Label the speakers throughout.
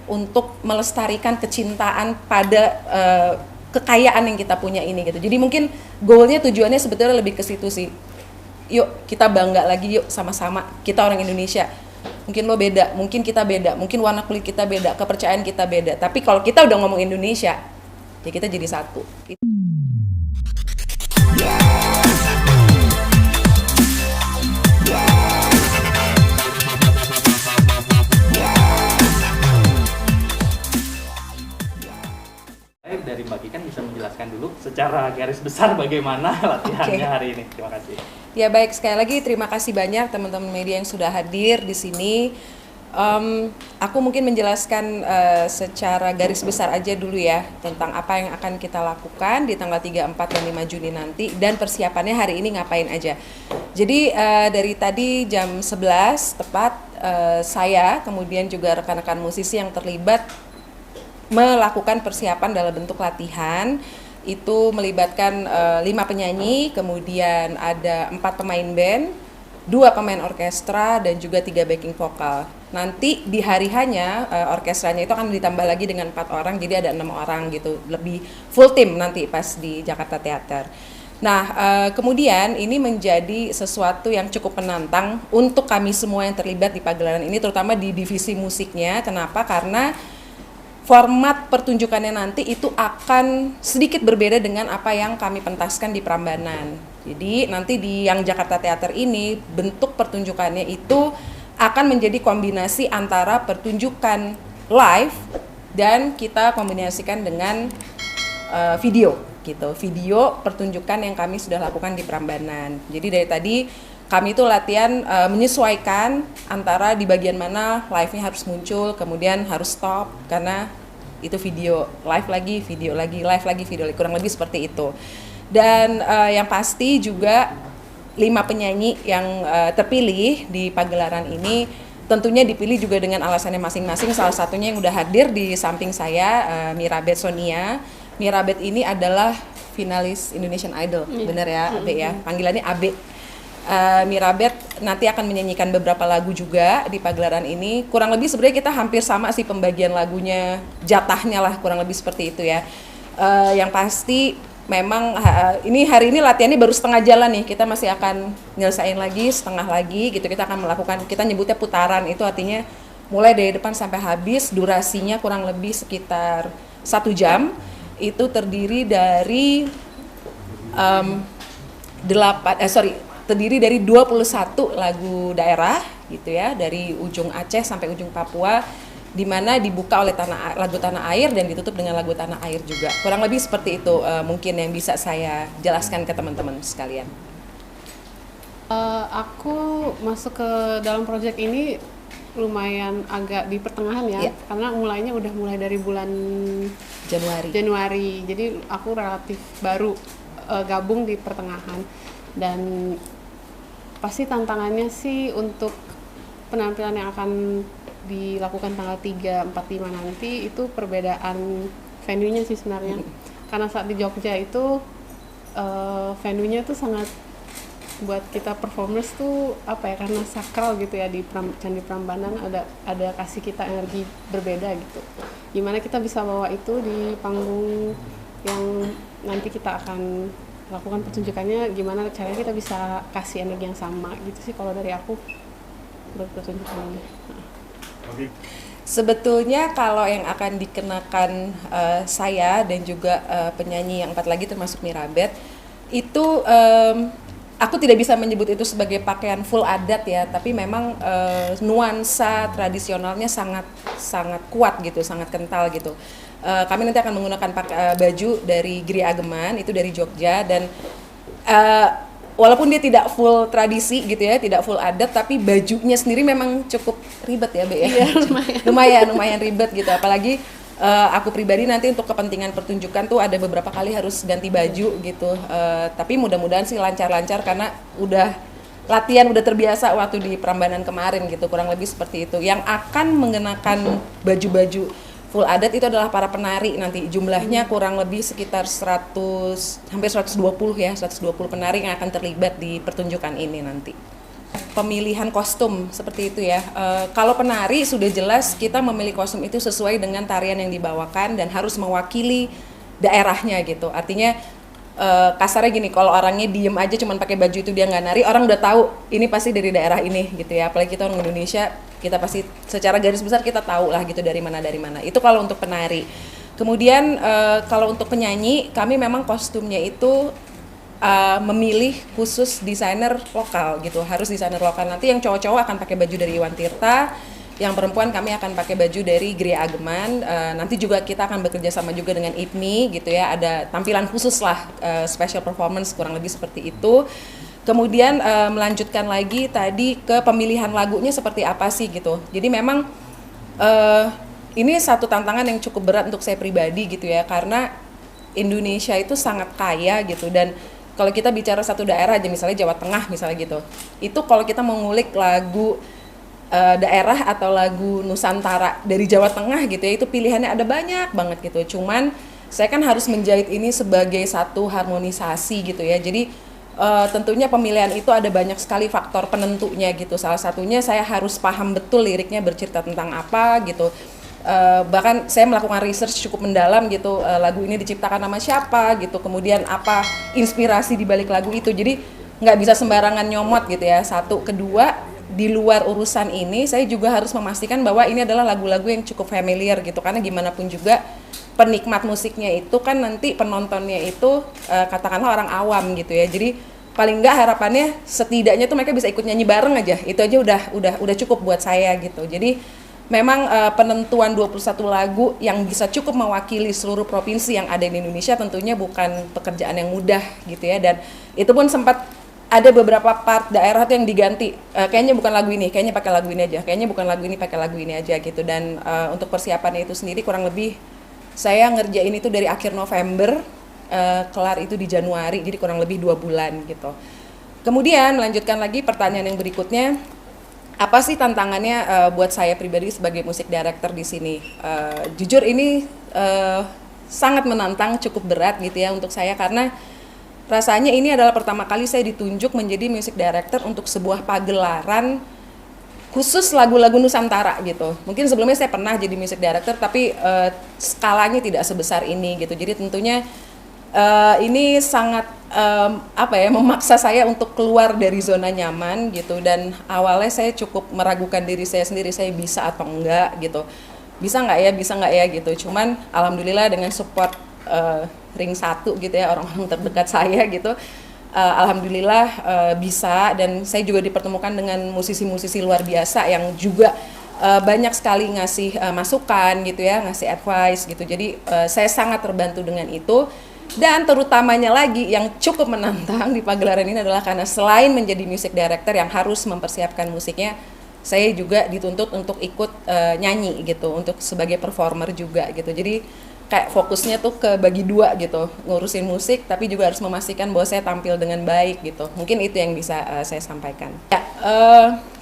Speaker 1: untuk melestarikan kecintaan pada kekayaan yang kita punya ini gitu. Jadi mungkin goalnya, tujuannya sebetulnya lebih ke situ sih. Yuk kita bangga lagi, yuk sama-sama kita orang Indonesia. Mungkin lo beda, mungkin kita beda, mungkin warna kulit kita beda, kepercayaan kita beda. Tapi kalau kita udah ngomong Indonesia, ya kita jadi satu.
Speaker 2: Dari Mbak Ki kan bisa menjelaskan dulu secara garis besar bagaimana latihannya hari ini. Terima kasih.
Speaker 1: Ya baik, sekali lagi terima kasih banyak teman-teman media yang sudah hadir di sini. Aku mungkin menjelaskan secara garis besar aja dulu ya tentang apa yang akan kita lakukan di tanggal 3, 4, dan 5 Juni nanti, dan persiapannya hari ini ngapain aja. Jadi dari tadi jam 11 tepat saya kemudian juga rekan-rekan musisi yang terlibat melakukan persiapan dalam bentuk latihan. Itu melibatkan 5 penyanyi, kemudian ada 4 pemain band, 2 pemain orkestra, dan juga 3 backing vokal. Nanti di hari hanya orkestranya itu akan ditambah lagi dengan 4 orang, jadi ada 6 orang gitu, lebih full tim nanti pas di Jakarta Theater. Nah, kemudian ini menjadi sesuatu yang cukup menantang untuk kami semua yang terlibat di pagelaran ini, terutama di divisi musiknya. Kenapa? Karena format pertunjukannya nanti itu akan sedikit berbeda dengan apa yang kami pentaskan di Prambanan. Jadi nanti di yang Jakarta Theater ini bentuk pertunjukannya itu akan menjadi kombinasi antara pertunjukan live dan kita kombinasikan dengan video gitu. Video pertunjukan yang kami sudah lakukan di Prambanan. Jadi dari tadi kami itu latihan menyesuaikan antara di bagian mana live-nya harus muncul, kemudian harus stop karena itu video, live lagi, video lagi, live lagi, video lagi, kurang lebih seperti itu. Dan yang pasti juga 5 penyanyi yang terpilih di pagelaran ini tentunya dipilih juga dengan alasannya masing-masing. Salah satunya yang udah hadir di samping saya, Mirabeth Sonia. Mirabeth ini adalah finalis Indonesian Idol, benar ya, Abe ya, panggilannya Abe. Mirabeth nanti akan menyanyikan beberapa lagu juga di pagelaran ini. Kurang lebih sebenarnya kita hampir sama sih pembagian lagunya, jatahnya lah kurang lebih seperti itu ya. Yang pasti memang ini hari ini latihannya baru setengah jalan nih. Kita masih akan nyelesain lagi setengah lagi gitu. Kita akan melakukan, kita nyebutnya putaran, itu artinya mulai dari depan sampai habis. Durasinya kurang lebih sekitar 1 jam. Itu terdiri dari terdiri dari 21 lagu daerah gitu ya, dari ujung Aceh sampai ujung Papua, di mana dibuka oleh lagu tanah air dan ditutup dengan lagu tanah air juga. Kurang lebih seperti itu mungkin yang bisa saya jelaskan ke teman-teman sekalian.
Speaker 3: Aku masuk ke dalam proyek ini lumayan agak di pertengahan ya, karena udah mulai dari bulan Januari. Jadi aku relatif baru gabung di pertengahan, dan pasti tantangannya sih untuk penampilan yang akan dilakukan tanggal 3, 4, 5 nanti itu perbedaan venue-nya sih sebenarnya. Karena saat di Jogja itu venue-nya tuh sangat buat kita performers tuh apa ya, karena sakral gitu ya, di Candi Prambanan ada kasih kita energi berbeda gitu. Gimana kita bisa bawa itu di panggung yang nanti kita akan lakukan pertunjukannya, gimana caranya kita bisa kasih energi yang sama gitu sih kalau dari aku berpertunjukan ini.
Speaker 1: Sebetulnya kalau yang akan dikenakan saya dan juga penyanyi yang 4 lagi termasuk Mirabeth itu aku tidak bisa menyebut itu sebagai pakaian full adat ya, tapi memang nuansa tradisionalnya sangat kuat gitu, sangat kental gitu. Kami nanti akan menggunakan baju dari Gri Ageman, itu dari Jogja, dan walaupun dia tidak full tradisi gitu ya, tidak full adat, tapi bajunya sendiri memang cukup ribet ya, Be ya.
Speaker 3: Iya,
Speaker 1: lumayan ribet gitu, apalagi aku pribadi nanti untuk kepentingan pertunjukan tuh ada beberapa kali harus ganti baju gitu, tapi mudah-mudahan sih lancar-lancar karena udah latihan, udah terbiasa waktu di Prambanan kemarin gitu, kurang lebih seperti itu. Yang akan mengenakan baju-baju full adat itu adalah para penari nanti, jumlahnya kurang lebih sekitar 100 hampir 120 ya, 120 penari yang akan terlibat di pertunjukan ini nanti. pemilihan kostum seperti itu ya. Kalau penari sudah jelas kita memilih kostum itu sesuai dengan tarian yang dibawakan dan harus mewakili daerahnya gitu. Artinya kasarnya gini, kalau orangnya diem aja cuman pakai baju itu dia nggak nari, orang udah tahu ini pasti dari daerah ini gitu ya. Apalagi kita orang Indonesia, kita pasti secara garis besar kita tahu lah gitu dari mana. Itu kalau untuk penari. Kemudian kalau untuk penyanyi, kami memang kostumnya itu memilih khusus desainer lokal gitu, harus desainer lokal. Nanti yang cowok-cowok akan pakai baju dari Iwan Tirta, yang perempuan kami akan pakai baju dari Gria Ageman. Nanti juga kita akan bekerja sama juga dengan IPMI gitu ya, ada tampilan khusus lah, special performance kurang lebih seperti itu. Kemudian melanjutkan lagi tadi ke pemilihan lagunya seperti apa sih gitu. Jadi memang ini satu tantangan yang cukup berat untuk saya pribadi gitu ya, karena Indonesia itu sangat kaya gitu, dan kalau kita bicara satu daerah aja, misalnya Jawa Tengah misalnya gitu, itu kalau kita mengulik lagu daerah atau lagu Nusantara dari Jawa Tengah gitu ya, itu pilihannya ada banyak banget gitu. Cuman saya kan harus menjahit ini sebagai satu harmonisasi gitu ya. Jadi tentunya pemilihan itu ada banyak sekali faktor penentunya gitu. Salah satunya saya harus paham betul liriknya bercerita tentang apa gitu. Bahkan saya melakukan research cukup mendalam gitu, lagu ini diciptakan sama siapa gitu, kemudian apa inspirasi di balik lagu itu. Jadi nggak bisa sembarangan nyomot gitu ya. Satu, kedua, di luar urusan ini saya juga harus memastikan bahwa ini adalah lagu-lagu yang cukup familiar gitu, karena gimana pun juga penikmat musiknya itu kan nanti penontonnya itu katakanlah orang awam gitu ya. Jadi paling nggak harapannya setidaknya tuh mereka bisa ikut nyanyi bareng aja, itu aja udah cukup buat saya gitu. Jadi memang penentuan 21 lagu yang bisa cukup mewakili seluruh provinsi yang ada di Indonesia tentunya bukan pekerjaan yang mudah gitu ya, dan itu pun sempat ada beberapa part daerah tuh yang diganti, kayaknya bukan lagu ini, kayaknya pakai lagu ini aja, kayaknya bukan lagu ini, pakai lagu ini aja gitu. Dan untuk persiapannya itu sendiri kurang lebih saya ngerjain itu dari akhir November, kelar itu di Januari, jadi kurang lebih 2 bulan gitu. Kemudian melanjutkan lagi pertanyaan yang berikutnya, apa sih tantangannya buat saya pribadi sebagai music director di sini? Jujur ini sangat menantang, cukup berat gitu ya untuk saya, karena rasanya ini adalah pertama kali saya ditunjuk menjadi music director untuk sebuah pagelaran khusus lagu-lagu Nusantara gitu. Mungkin sebelumnya saya pernah jadi music director, tapi skalanya tidak sebesar ini gitu. Jadi tentunya ini sangat memaksa saya untuk keluar dari zona nyaman gitu, dan awalnya saya cukup meragukan diri saya sendiri, saya bisa atau enggak gitu, bisa nggak ya gitu. Cuman alhamdulillah dengan support ring 1 gitu ya, orang-orang terdekat saya gitu, alhamdulillah bisa, dan saya juga dipertemukan dengan musisi-musisi luar biasa yang juga banyak sekali ngasih masukan gitu ya, ngasih advice gitu. Jadi saya sangat terbantu dengan itu. Dan terutamanya lagi yang cukup menantang di pagelaran ini adalah karena selain menjadi music director yang harus mempersiapkan musiknya, saya juga dituntut untuk ikut nyanyi gitu, untuk sebagai performer juga gitu. Jadi kayak fokusnya tuh ke bagi dua gitu, ngurusin musik tapi juga harus memastikan bahwa saya tampil dengan baik gitu. Mungkin itu yang bisa saya sampaikan. Ya,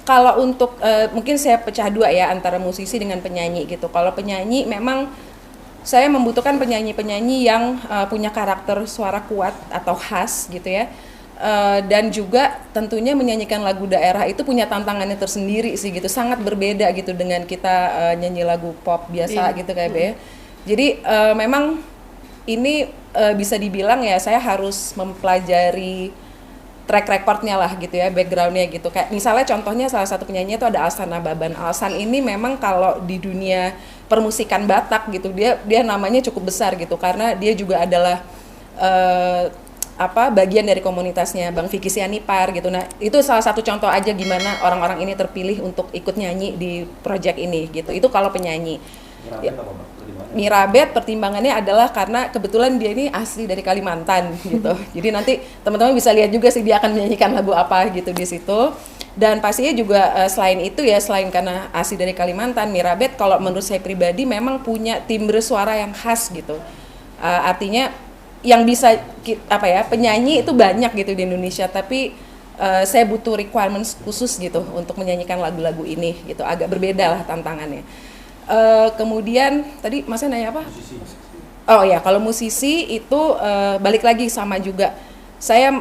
Speaker 1: kalau untuk mungkin saya pecah dua ya antara musisi dengan penyanyi gitu. Kalau penyanyi memang saya membutuhkan penyanyi-penyanyi yang punya karakter suara kuat atau khas gitu ya, dan juga tentunya menyanyikan lagu daerah itu punya tantangannya tersendiri sih gitu, sangat berbeda gitu dengan kita nyanyi lagu pop biasa gitu kayak ya. Jadi memang ini bisa dibilang ya saya harus mempelajari track recordnya lah gitu ya, backgroundnya gitu. Kayak misalnya contohnya salah satu penyanyi itu ada Alsan Nababan. Alsan ini memang kalau di dunia permusikan Batak gitu dia namanya cukup besar gitu, karena dia juga adalah bagian dari komunitasnya Bang Vicky Sianipar gitu. Nah itu salah satu contoh aja gimana orang-orang ini terpilih untuk ikut nyanyi di project ini gitu. Itu kalau penyanyi. Mirabet pertimbangannya adalah karena kebetulan dia ini asli dari Kalimantan gitu. Jadi nanti teman-teman bisa lihat juga sih dia akan menyanyikan lagu apa gitu di situ. Dan pastinya juga selain itu ya, selain karena asli dari Kalimantan, Mirabet kalau menurut saya pribadi memang punya timbre suara yang khas gitu. Artinya yang bisa penyanyi itu banyak gitu di Indonesia, tapi saya butuh requirements khusus gitu untuk menyanyikan lagu-lagu ini gitu. Agak berbeda lah tantangannya. Kemudian tadi Masnya nanya apa? Musisi. Oh ya, kalau musisi itu balik lagi sama juga. Saya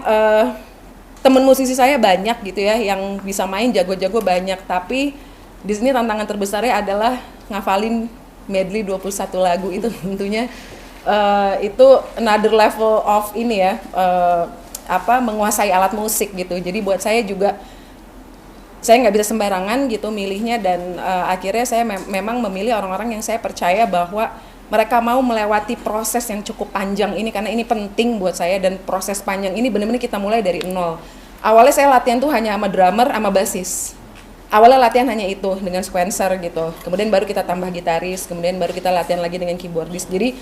Speaker 1: temen musisi saya banyak gitu ya, yang bisa main jago-jago banyak, tapi di sini tantangan terbesarnya adalah ngafalin medley 21 lagu itu tentunya itu another level of ini ya, menguasai alat musik gitu. Jadi buat saya juga, saya nggak bisa sembarangan gitu milihnya, dan akhirnya saya memang memilih orang-orang yang saya percaya bahwa mereka mau melewati proses yang cukup panjang ini, karena ini penting buat saya, dan proses panjang ini benar-benar kita mulai dari nol. Awalnya saya latihan tuh hanya sama drummer sama basis. Awalnya latihan hanya itu dengan sequencer gitu. Kemudian baru kita tambah gitaris, kemudian baru kita latihan lagi dengan keyboardist. Jadi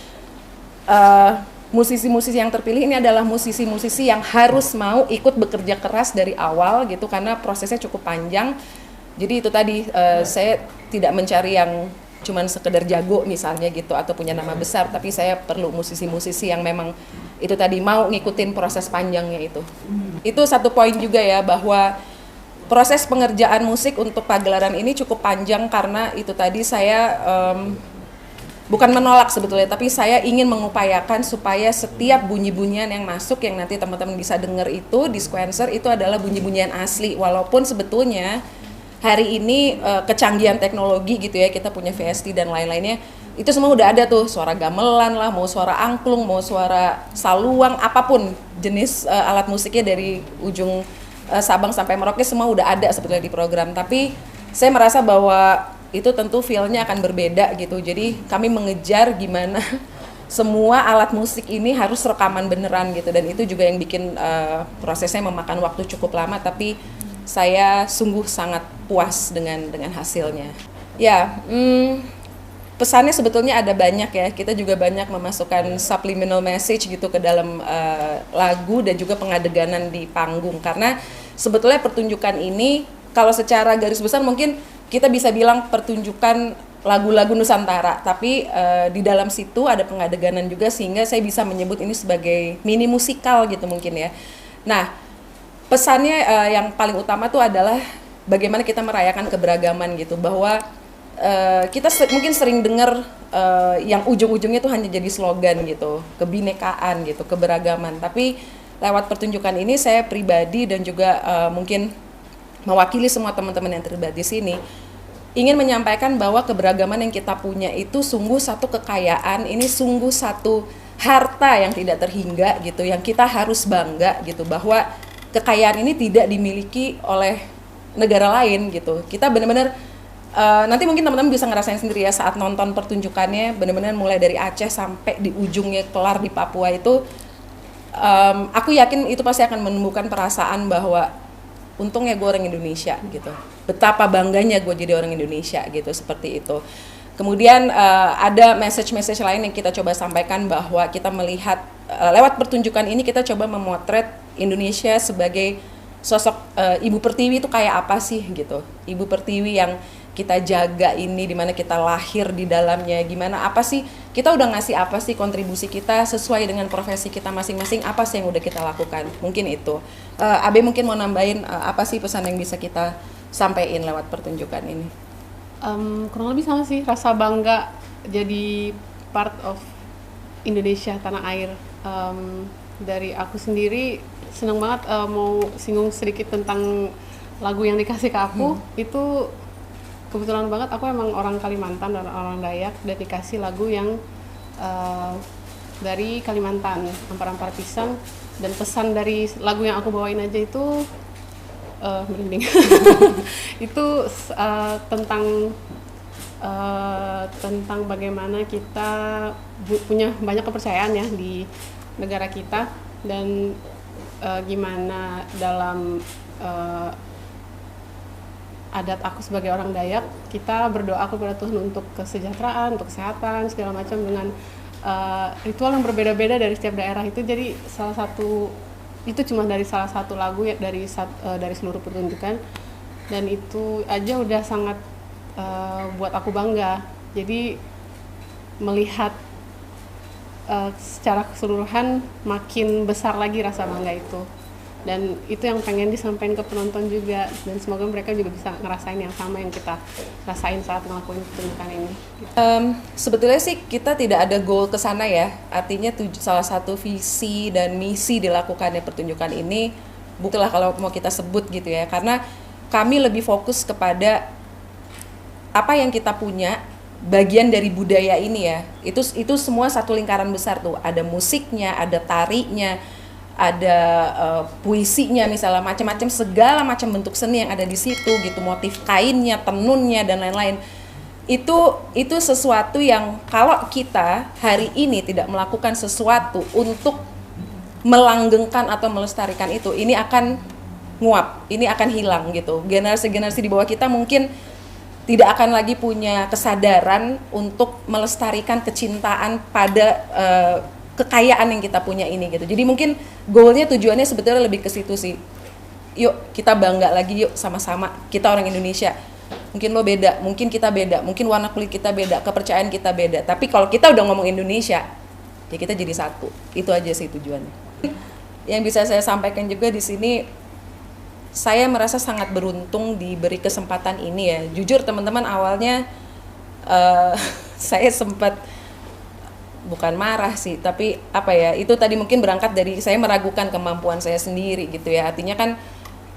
Speaker 1: musisi-musisi yang terpilih ini adalah musisi-musisi yang harus mau ikut bekerja keras dari awal gitu, karena prosesnya cukup panjang. Jadi itu tadi, saya tidak mencari yang cuman sekedar jago misalnya gitu atau punya nama besar, tapi saya perlu musisi-musisi yang memang itu tadi mau ngikutin proses panjangnya itu. Itu satu poin juga ya, bahwa proses pengerjaan musik untuk pagelaran ini cukup panjang, karena itu tadi saya bukan menolak sebetulnya, tapi saya ingin mengupayakan supaya setiap bunyi-bunyian yang masuk yang nanti teman-teman bisa dengar itu di sequencer itu adalah bunyi-bunyian asli, walaupun sebetulnya hari ini kecanggihan teknologi gitu ya, kita punya VST dan lain-lainnya, itu semua udah ada tuh, suara gamelan lah, mau suara angklung, mau suara saluang, apapun jenis alat musiknya dari ujung Sabang sampai Merauke semua udah ada sebetulnya di program. Tapi saya merasa bahwa itu tentu feel-nya akan berbeda gitu, jadi kami mengejar gimana semua alat musik ini harus rekaman beneran gitu, dan itu juga yang bikin prosesnya memakan waktu cukup lama, tapi saya sungguh sangat puas dengan hasilnya. Ya, pesannya sebetulnya ada banyak ya. Kita juga banyak memasukkan subliminal message gitu ke dalam lagu dan juga pengadeganan di panggung. Karena sebetulnya pertunjukan ini, kalau secara garis besar mungkin kita bisa bilang pertunjukan lagu-lagu Nusantara, tapi di dalam situ ada pengadeganan juga, sehingga saya bisa menyebut ini sebagai mini musikal gitu mungkin ya. Nah, pesannya yang paling utama tuh adalah bagaimana kita merayakan keberagaman gitu, bahwa kita mungkin sering dengar yang ujung-ujungnya tuh hanya jadi slogan gitu, kebinekaan gitu, keberagaman. Tapi lewat pertunjukan ini saya pribadi dan juga mungkin mewakili semua teman-teman yang terlibat di sini ingin menyampaikan bahwa keberagaman yang kita punya itu sungguh satu kekayaan, ini sungguh satu harta yang tidak terhingga gitu, yang kita harus bangga gitu, bahwa kekayaan ini tidak dimiliki oleh negara lain gitu. Kita benar-benar nanti mungkin teman-teman bisa ngerasain sendiri ya saat nonton pertunjukannya, benar-benar mulai dari Aceh sampai di ujungnya kelar di Papua itu, aku yakin itu pasti akan menumbuhkan perasaan bahwa untungnya gue orang Indonesia gitu, betapa bangganya gue jadi orang Indonesia gitu, seperti itu. Kemudian ada message-message lain yang kita coba sampaikan, bahwa kita melihat lewat pertunjukan ini kita coba memotret Indonesia sebagai sosok Ibu Pertiwi itu kayak apa sih gitu. Ibu Pertiwi yang kita jaga ini, dimana kita lahir di dalamnya, gimana, apa sih, kita udah ngasih apa sih kontribusi kita sesuai dengan profesi kita masing-masing, apa sih yang udah kita lakukan, mungkin itu. Abe mungkin mau nambahin apa sih pesan yang bisa kita sampaikan lewat pertunjukan ini?
Speaker 3: Kurang lebih sama sih, rasa bangga jadi part of Indonesia, tanah air. Dari aku sendiri senang banget mau singgung sedikit tentang lagu yang dikasih ke aku. Itu kebetulan banget aku emang orang Kalimantan dan orang Dayak, dan dikasih lagu yang dari Kalimantan, Ampar-Ampar Pisang, dan pesan dari lagu yang aku bawain aja itu merinding. Itu tentang bagaimana kita punya banyak kepercayaan ya di negara kita, dan gimana dalam adat aku sebagai orang Dayak, kita berdoa kepada Tuhan untuk kesejahteraan, untuk kesehatan, segala macam, dengan ritual yang berbeda-beda dari setiap daerah itu. Jadi itu cuma dari salah satu lagu ya, dari seluruh pertunjukan, dan itu aja udah sangat buat aku bangga. Jadi melihat secara keseluruhan makin besar lagi rasa bangga itu, dan itu yang pengen disampaikan ke penonton juga, dan semoga mereka juga bisa ngerasain yang sama yang kita rasain saat ngelakuin pertunjukan ini.
Speaker 1: Sebetulnya sih kita tidak ada goal ke sana ya, artinya salah satu visi dan misi dilakukannya pertunjukan ini Bukanlah kalau mau kita sebut gitu ya, karena kami lebih fokus kepada apa yang kita punya, bagian dari budaya ini ya. Itu semua satu lingkaran besar tuh. Ada musiknya, ada tarinya, ada puisinya misalnya, macam-macam, segala macam bentuk seni yang ada di situ gitu, motif kainnya, tenunnya dan lain-lain. Itu sesuatu yang kalau kita hari ini tidak melakukan sesuatu untuk melanggengkan atau melestarikan itu, ini akan nguap, ini akan hilang gitu. Generasi-generasi di bawah kita mungkin tidak akan lagi punya kesadaran untuk melestarikan kecintaan pada kekayaan yang kita punya ini gitu. Jadi mungkin goalnya, tujuannya sebetulnya lebih ke situ sih. Yuk kita bangga lagi, yuk sama-sama, kita orang Indonesia. Mungkin lo beda, mungkin kita beda, mungkin warna kulit kita beda, kepercayaan kita beda. Tapi kalau kita udah ngomong Indonesia, ya kita jadi satu. Itu aja sih tujuannya. Yang bisa saya sampaikan juga di sini, saya merasa sangat beruntung diberi kesempatan ini ya. Jujur teman-teman, awalnya saya sempat bukan marah sih, tapi apa ya, itu tadi mungkin berangkat dari saya meragukan kemampuan saya sendiri gitu ya. Artinya kan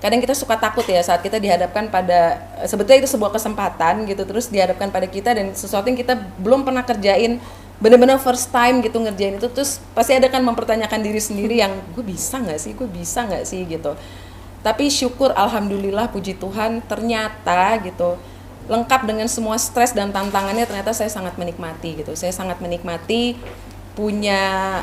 Speaker 1: kadang kita suka takut ya saat kita dihadapkan pada, sebetulnya itu sebuah kesempatan gitu, terus dihadapkan pada kita dan sesuatu yang kita belum pernah kerjain, benar-benar first time gitu ngerjain itu, terus pasti ada kan mempertanyakan diri sendiri yang gue bisa nggak sih gitu. Tapi syukur, alhamdulillah, puji Tuhan, ternyata gitu lengkap dengan semua stres dan tantangannya, ternyata saya sangat menikmati gitu. Saya sangat menikmati punya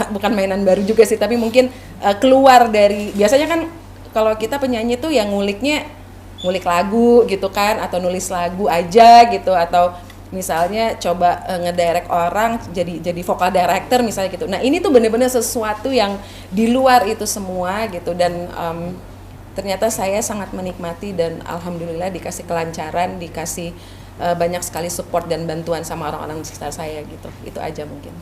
Speaker 1: bukan mainan baru juga sih, tapi mungkin keluar dari, biasanya kan kalau kita penyanyi tuh yang ngulik lagu gitu kan, atau nulis lagu aja gitu, atau misalnya coba ngedirect orang jadi vocal director misalnya gitu. Nah ini tuh bener-bener sesuatu yang di luar itu semua gitu, dan ternyata saya sangat menikmati dan alhamdulillah dikasih kelancaran, dikasih banyak sekali support dan bantuan sama orang-orang di sekitar saya gitu. Itu aja mungkin.